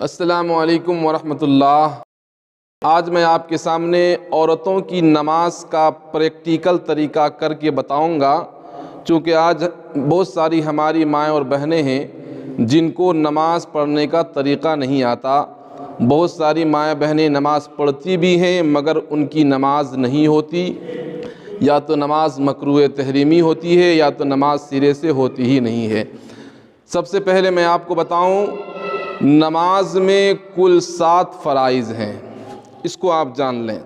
السلام علیکم ورحمۃ اللہ۔ آج میں آپ کے سامنے عورتوں کی نماز کا پریکٹیکل طریقہ کر کے بتاؤں گا، چونکہ آج بہت ساری ہماری مائیں اور بہنیں ہیں جن کو نماز پڑھنے کا طریقہ نہیں آتا۔ بہت ساری مائیں بہنیں نماز پڑھتی بھی ہیں مگر ان کی نماز نہیں ہوتی، یا تو نماز مکروہ تحریمی ہوتی ہے یا تو نماز سرے سے ہوتی ہی نہیں ہے۔ سب سے پہلے میں آپ کو بتاؤں، نماز میں کل 7 فرائض ہیں، اس کو آپ جان لیں۔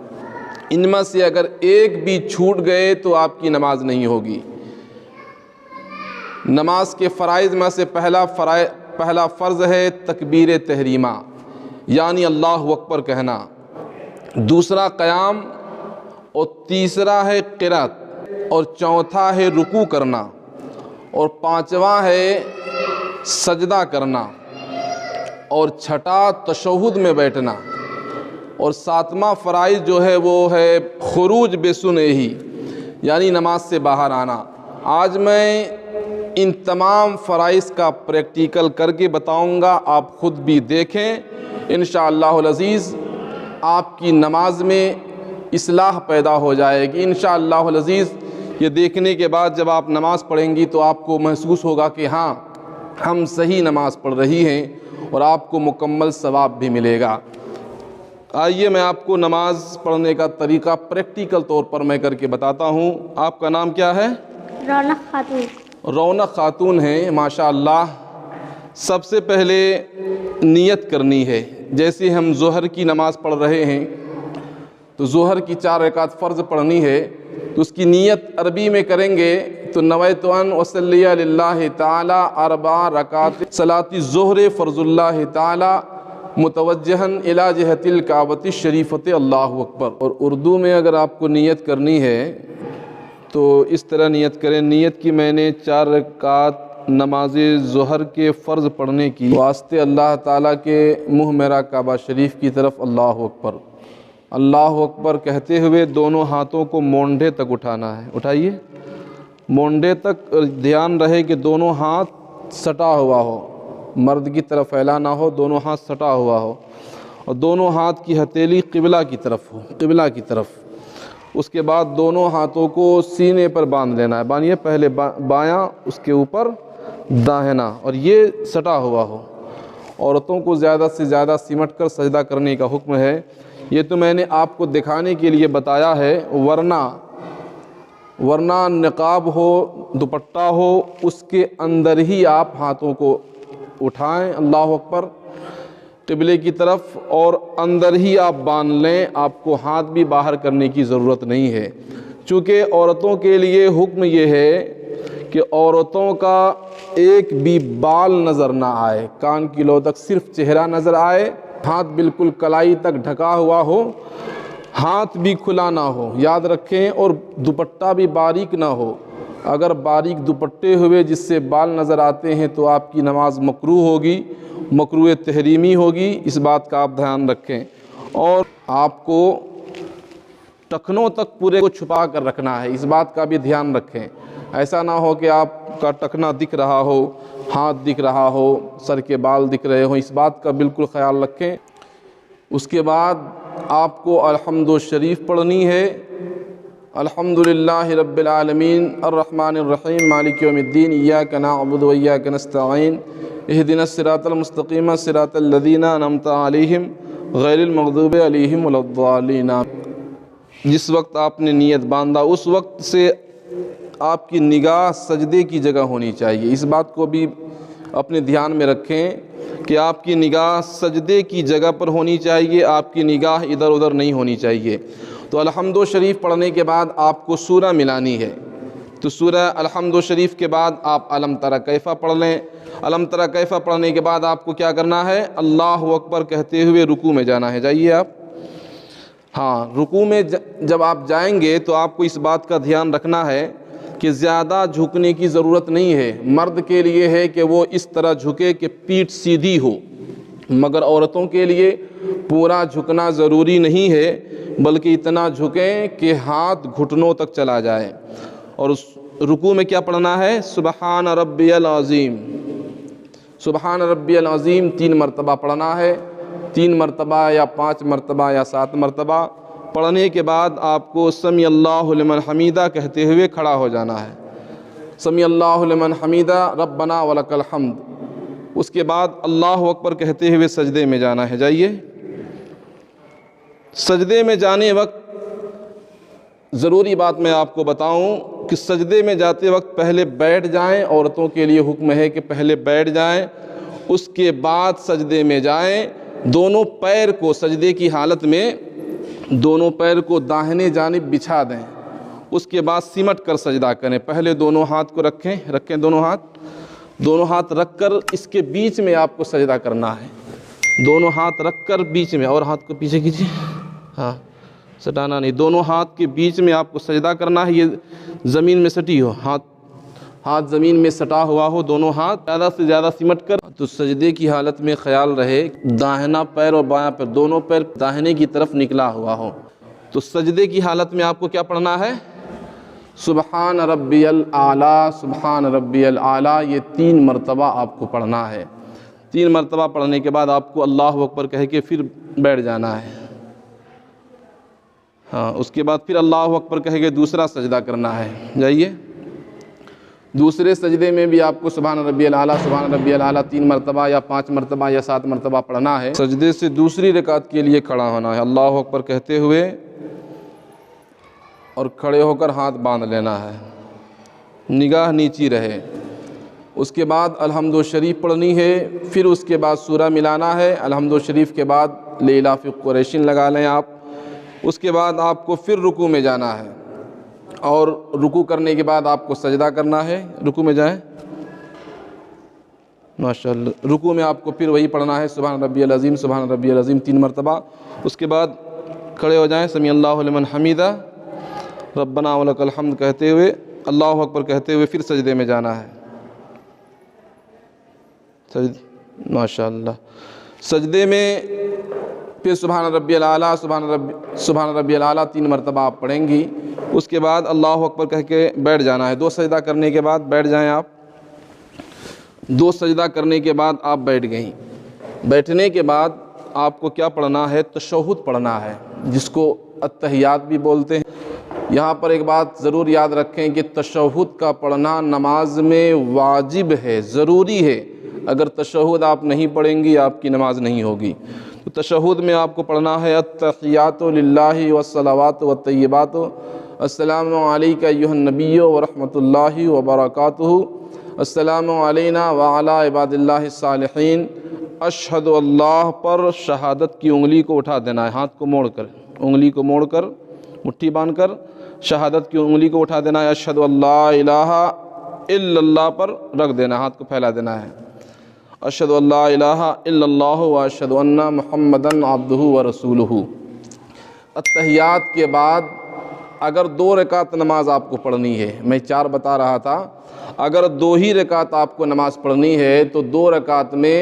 ان میں سے اگر ایک بھی چھوٹ گئے تو آپ کی نماز نہیں ہوگی۔ نماز کے فرائض میں سے پہلا فرض ہے تکبیر تحریمہ، یعنی اللہ اکبر کہنا۔ دوسرا قیام، اور تیسرا ہے قرات، اور چوتھا ہے رکوع کرنا، اور پانچواں ہے سجدہ کرنا، اور چھٹا تشہد میں بیٹھنا، اور ساتواں فرائض جو ہے وہ ہے خروج بسنہ ہی، یعنی نماز سے باہر آنا۔ آج میں ان تمام فرائض کا پریکٹیکل کر کے بتاؤں گا، آپ خود بھی دیکھیں، انشاءاللہ العزیز آپ کی نماز میں اصلاح پیدا ہو جائے گی انشاءاللہ العزیز۔ یہ دیکھنے کے بعد جب آپ نماز پڑھیں گی تو آپ کو محسوس ہوگا کہ ہاں ہم صحیح نماز پڑھ رہی ہیں، اور آپ کو مکمل ثواب بھی ملے گا۔ آئیے میں آپ کو نماز پڑھنے کا طریقہ پریکٹیکل طور پر میں کر کے بتاتا ہوں۔ آپ کا نام کیا ہے؟ رونق خاتون۔ رونق خاتون ہیں، ماشاءاللہ۔ سب سے پہلے نیت کرنی ہے۔ جیسے ہم ظہر کی نماز پڑھ رہے ہیں تو ظہر کی 4 رکعت فرض پڑھنی ہے، تو اس کی نیت عربی میں کریں گے تو نویت ان اصلی للہ تعالی 4 رکعات صلاۃ الظہر فرض اللہ تعالی متوجہا الی جہۃ الکعبۃ الشریفۃ اللہ اکبر۔ اور اردو میں اگر آپ کو نیت کرنی ہے تو اس طرح نیت کریں، نیت کی میں نے 4 رکعات نماز ظہر کے فرض پڑھنے کی واسطے اللہ تعالیٰ کے منہ میرا کعبہ شریف کی طرف اللہ اکبر۔ اللہ اکبر کہتے ہوئے دونوں ہاتھوں کو مونڈے تک اٹھانا ہے، اٹھائیے مونڈے تک، دھیان رہے کہ دونوں ہاتھ سٹا ہوا ہو، مرد کی طرف پھیلا نہ ہو، دونوں ہاتھ سٹا ہوا ہو، اور دونوں ہاتھ کی ہتھیلی قبلہ کی طرف ہو، قبلہ کی طرف۔ اس کے بعد دونوں ہاتھوں کو سینے پر باندھ لینا ہے، باندھیے، پہلے بایاں اس کے اوپر داہنا، اور یہ سٹا ہوا ہو۔ عورتوں کو زیادہ سے زیادہ سمٹ کر سجدہ کرنے کا حکم ہے۔ یہ تو میں نے آپ کو دکھانے کے لیے بتایا ہے، ورنہ نقاب ہو، دوپٹہ ہو، اس کے اندر ہی آپ ہاتھوں کو اٹھائیں اللہ اکبر قبلے کی طرف، اور اندر ہی آپ باندھ لیں، آپ کو ہاتھ بھی باہر کرنے کی ضرورت نہیں ہے۔ چونکہ عورتوں کے لیے حکم یہ ہے کہ عورتوں کا ایک بھی بال نظر نہ آئے، کان کی لو تک صرف چہرہ نظر آئے، ہاتھ بالکل کلائی تک ڈھکا ہوا ہو، ہاتھ بھی کھلا نہ ہو، یاد رکھیں، اور دوپٹہ بھی باریک نہ ہو۔ اگر باریک دوپٹے ہوئے جس سے بال نظر آتے ہیں تو آپ کی نماز مکروہ ہوگی، مکروہ تحریمی ہوگی، اس بات کا آپ دھیان رکھیں۔ اور آپ کو ٹخنوں تک پورے کو چھپا کر رکھنا ہے، اس بات کا بھی دھیان رکھیں۔ ایسا نہ ہو کہ آپ کا ٹخنا دکھ رہا ہو، ہاتھ دکھ رہا ہو، سر کے بال دکھ رہے ہوں، اس بات کا بالکل خیال رکھیں۔ اس کے بعد آپ کو الحمد شریف پڑھنی ہے۔ الحمدللہ رب العالمین الرحمن الرحیم مالک یوم الدین ایاک نعبد و ایاک نستعین اہدنا الصراط المستقیم صراط الذین انعمت علیہم غیر المغضوب علیہم ولا الضالین۔ جس وقت آپ نے نیت باندھا اس وقت سے آپ کی نگاہ سجدے کی جگہ ہونی چاہیے، اس بات کو بھی اپنے دھیان میں رکھیں کہ آپ کی نگاہ سجدے کی جگہ پر ہونی چاہیے، آپ کی نگاہ ادھر ادھر نہیں ہونی چاہیے۔ تو الحمد شریف پڑھنے کے بعد آپ کو سورہ ملانی ہے، تو سورہ الحمد شریف کے بعد آپ الم تری کیف پڑھ لیں۔ الم تری کیف پڑھنے کے بعد آپ کو کیا کرنا ہے؟ اللہ اکبر کہتے ہوئے رکوع میں جانا ہے، جائیے آپ۔ ہاں، رکوع میں جب آپ جائیں گے تو آپ کو اس بات کا دھیان رکھنا ہے کہ زیادہ جھکنے کی ضرورت نہیں ہے۔ مرد کے لیے ہے کہ وہ اس طرح جھکے کہ پیٹھ سیدھی ہو، مگر عورتوں کے لیے پورا جھکنا ضروری نہیں ہے، بلکہ اتنا جھکیں کہ ہاتھ گھٹنوں تک چلا جائے۔ اور اس رکوع میں کیا پڑھنا ہے؟ سبحان ربی العظیم، سبحان ربی العظیم 3 مرتبہ پڑھنا ہے، 3 مرتبہ یا 5 مرتبہ یا 7 مرتبہ پڑھنے کے بعد آپ کو سمیع اللہ لمن حمیدہ کہتے ہوئے کھڑا ہو جانا ہے۔ سمیع اللہ لمن حمیدہ ربنا ولک الحمد۔ اس کے بعد اللہ اکبر کہتے ہوئے سجدے میں جانا ہے۔ جائیے، سجدے میں جانے وقت ضروری بات میں آپ کو بتاؤں کہ سجدے میں جاتے وقت پہلے بیٹھ جائیں، عورتوں کے لیے حکم ہے کہ پہلے بیٹھ جائیں، اس کے بعد سجدے میں جائیں۔ دونوں پیر کو سجدے کی حالت میں دونوں پیر کو داہنے جانب بچھا دیں، اس کے بعد سمٹ کر سجدہ کریں۔ پہلے دونوں ہاتھ کو رکھیں دونوں ہاتھ رکھ کر اس کے بیچ میں آپ کو سجدہ کرنا ہے۔ دونوں ہاتھ رکھ کر بیچ میں، اور ہاتھ کو پیچھے کیجیے، ہاں سٹانا نہیں، دونوں ہاتھ کے بیچ میں آپ کو سجدہ کرنا ہے۔ یہ زمین میں سٹی ہو، ہاتھ زمین میں سٹا ہوا ہو، دونوں ہاتھ زیادہ سے زیادہ سمٹ کر، تو سجدے کی حالت میں خیال رہے داہنا پیر اور بایاں پیر دونوں پیر داہنے کی طرف نکلا ہوا ہو۔ تو سجدے کی حالت میں آپ کو کیا پڑھنا ہے؟ سبحان ربی الاعلیٰ، سبحان ربی الاعلیٰ، یہ 3 مرتبہ آپ کو پڑھنا ہے۔ 3 مرتبہ پڑھنے کے بعد آپ کو اللہ اکبر کہہ کے پھر بیٹھ جانا ہے۔ ہاں، اس کے بعد پھر اللہ اکبر کہہ کے دوسرا سجدہ کرنا ہے۔ جائیے، دوسرے سجدے میں بھی آپ کو سبحان ربی الاعلیٰ، سبحان ربی الاعلیٰ 3 مرتبہ یا 5 مرتبہ یا 7 مرتبہ پڑھنا ہے۔ سجدے سے دوسری رکعت کے لیے کھڑا ہونا ہے، اللہ اکبر کہتے ہوئے، اور کھڑے ہو کر ہاتھ باندھ لینا ہے، نگاہ نیچی رہے۔ اس کے بعد الحمد شریف پڑھنی ہے، پھر اس کے بعد سورہ ملانا ہے۔ الحمد شریف کے بعد لیلاف قریشین لگا لیں آپ۔ اس کے بعد آپ کو پھر رکوع میں جانا ہے، اور رکوع کرنے کے بعد آپ کو سجدہ کرنا ہے۔ رکوع میں جائیں، ماشاءاللہ۔ رکوع میں آپ کو پھر وہی پڑھنا ہے، سبحان ربی العظیم، سبحان ربی العظیم 3 مرتبہ۔ اس کے بعد کھڑے ہو جائیں، سمیع اللہ لمن حمیدہ ربنا ولک الحمد کہتے ہوئے، اللہ اکبر کہتے ہوئے پھر سجدے میں جانا ہے۔ ماشاءاللہ۔ سجدے میں پھر سبحان ربی الاعلیٰ، سبحان ربی الاعلیٰ 3 مرتبہ آپ پڑھیں گی۔ اس کے بعد اللہ اکبر کہہ کے بیٹھ جانا ہے۔ 2 سجدہ کرنے کے بعد بیٹھ جائیں آپ۔ 2 سجدہ کرنے کے بعد آپ بیٹھ گئیں۔ بیٹھنے کے بعد آپ کو کیا پڑھنا ہے؟ تشہد پڑھنا ہے، جس کو التحیات بھی بولتے ہیں۔ یہاں پر ایک بات ضرور یاد رکھیں کہ تشہد کا پڑھنا نماز میں واجب ہے، ضروری ہے۔ اگر تشہد آپ نہیں پڑھیں گی آپ کی نماز نہیں ہوگی۔ تو تشہد میں آپ کو پڑھنا ہے التحیات للہ والصلوات والطیبات، السلام علیک ایھا النبی ورحمۃ اللہ وبرکاتہ، السلام علینا وعلی عباد اللہ الصالحین، اشہد اللہ پر شہادت کی انگلی کو اٹھا دینا ہے، ہاتھ کو موڑ کر، انگلی کو موڑ کر، مٹھی باندھ کر شہادت کی انگلی کو اٹھا دینا ہے۔ اشہد اللہ الہ الا اللہ پر رکھ دینا، ہاتھ کو پھیلا دینا ہے۔ اشہد اللہ الہ الا اللہ واشہد ان محمدا عبدہ ورسولہ۔ التحیات کے بعد اگر 2 رکعت نماز آپ کو پڑھنی ہے، میں 4 بتا رہا تھا، اگر 2 ہی رکعت آپ کو نماز پڑھنی ہے تو 2 رکعت میں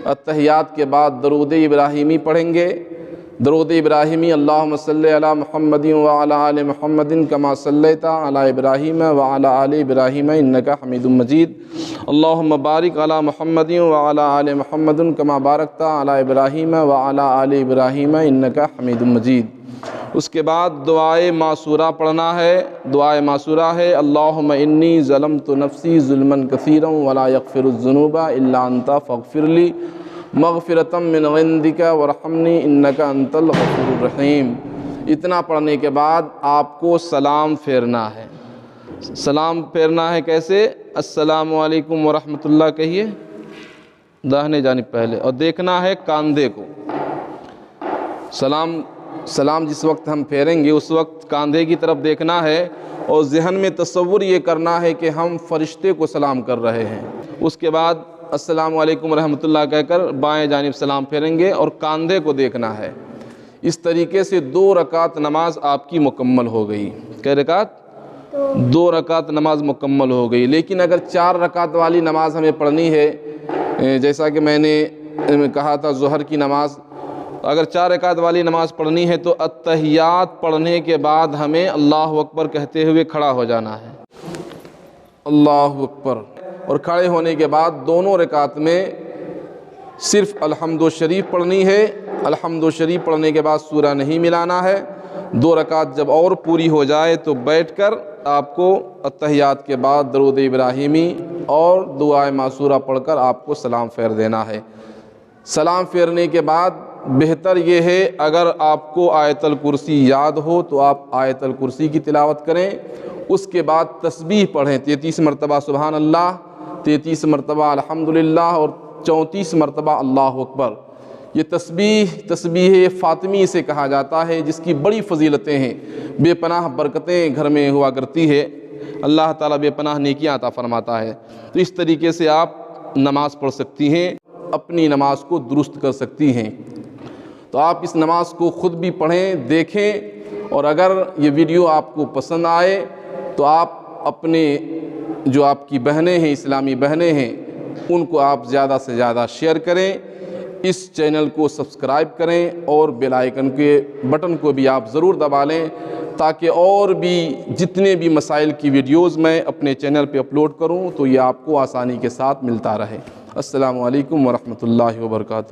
التحیات کے بعد درود ابراہیمی پڑھیں گے۔ درود ابراہیمی، اللہم صلی علی محمد وعلی آل محمد کما صلیت علی ابراہیم وعلی آل ابراہیم انک حمید مجید، اللہم بارک علی محمد وعلی آل محمد کما بارکت علی ابراہیم وعلی آل ابراہیم انک حمید مجید۔ اس کے بعد دعائے معصورہ پڑھنا ہے۔ دعائے معصورہ ہے اللہم انی ظلمت نفسی ظلما کثیرا ولا یغفر الذنوب الا انت فاغفر لی مغفرۃ من عندک ورحمنی انک انت الغفور الرحیم۔ اتنا پڑھنے کے بعد آپ کو سلام پھیرنا ہے۔ سلام پھیرنا ہے کیسے؟ السلام علیکم ورحمۃ اللہ کہیے داہنے جانب پہلے، اور دیکھنا ہے کاندھے کو۔ سلام جس وقت ہم پھیریں گے اس وقت کاندھے کی طرف دیکھنا ہے، اور ذہن میں تصور یہ کرنا ہے کہ ہم فرشتے کو سلام کر رہے ہیں۔ اس کے بعد السلام علیکم ورحمۃ اللہ کہہ کر بائیں جانب سلام پھیریں گے، اور کاندھے کو دیکھنا ہے۔ اس طریقے سے 2 رکعت نماز آپ کی مکمل ہو گئی۔ کئی رکعت؟ 2 رکعت نماز مکمل ہو گئی۔ لیکن اگر 4 رکعت والی نماز ہمیں پڑھنی ہے، جیسا کہ میں نے کہا تھا ظہر کی نماز، اگر 4 رکعت والی نماز پڑھنی ہے تو التحیات پڑھنے کے بعد ہمیں اللہ اکبر کہتے ہوئے کھڑا ہو جانا ہے، اللہ اکبر، اور کھڑے ہونے کے بعد دونوں رکعت میں صرف الحمد شریف پڑھنی ہے، الحمد شریف پڑھنے کے بعد سورہ نہیں ملانا ہے۔ 2 رکعت جب اور پوری ہو جائے تو بیٹھ کر آپ کو اتحیات کے بعد درود ابراہیمی اور دعائے معصورہ پڑھ کر آپ کو سلام پھیر دینا ہے۔ سلام پھیرنے کے بعد بہتر یہ ہے اگر آپ کو آیت الکرسی یاد ہو تو آپ آیت الکرسی کی تلاوت کریں، اس کے بعد تسبیح پڑھیں 33 مرتبہ سبحان اللہ، 33 مرتبہ الحمدللہ اور 34 مرتبہ اللہ اکبر۔ یہ تسبیح فاطمی سے کہا جاتا ہے، جس کی بڑی فضیلتیں ہیں، بے پناہ برکتیں گھر میں ہوا کرتی ہے، اللہ تعالیٰ بے پناہ نیکیاں عطا فرماتا ہے۔ تو اس طریقے سے آپ نماز پڑھ سکتی ہیں، اپنی نماز کو درست کر سکتی ہیں۔ تو آپ اس نماز کو خود بھی پڑھیں، دیکھیں، اور اگر یہ ویڈیو آپ کو پسند آئے تو آپ اپنے جو آپ کی بہنیں ہیں، اسلامی بہنیں ہیں، ان کو آپ زیادہ سے زیادہ شیئر کریں، اس چینل کو سبسکرائب کریں اور بیل آئیکن کے بٹن کو بھی آپ ضرور دبا لیں تاکہ اور بھی جتنے بھی مسائل کی ویڈیوز میں اپنے چینل پہ اپلوڈ کروں تو یہ آپ کو آسانی کے ساتھ ملتا رہے۔ السلام علیکم ورحمۃ اللہ وبرکاتہ۔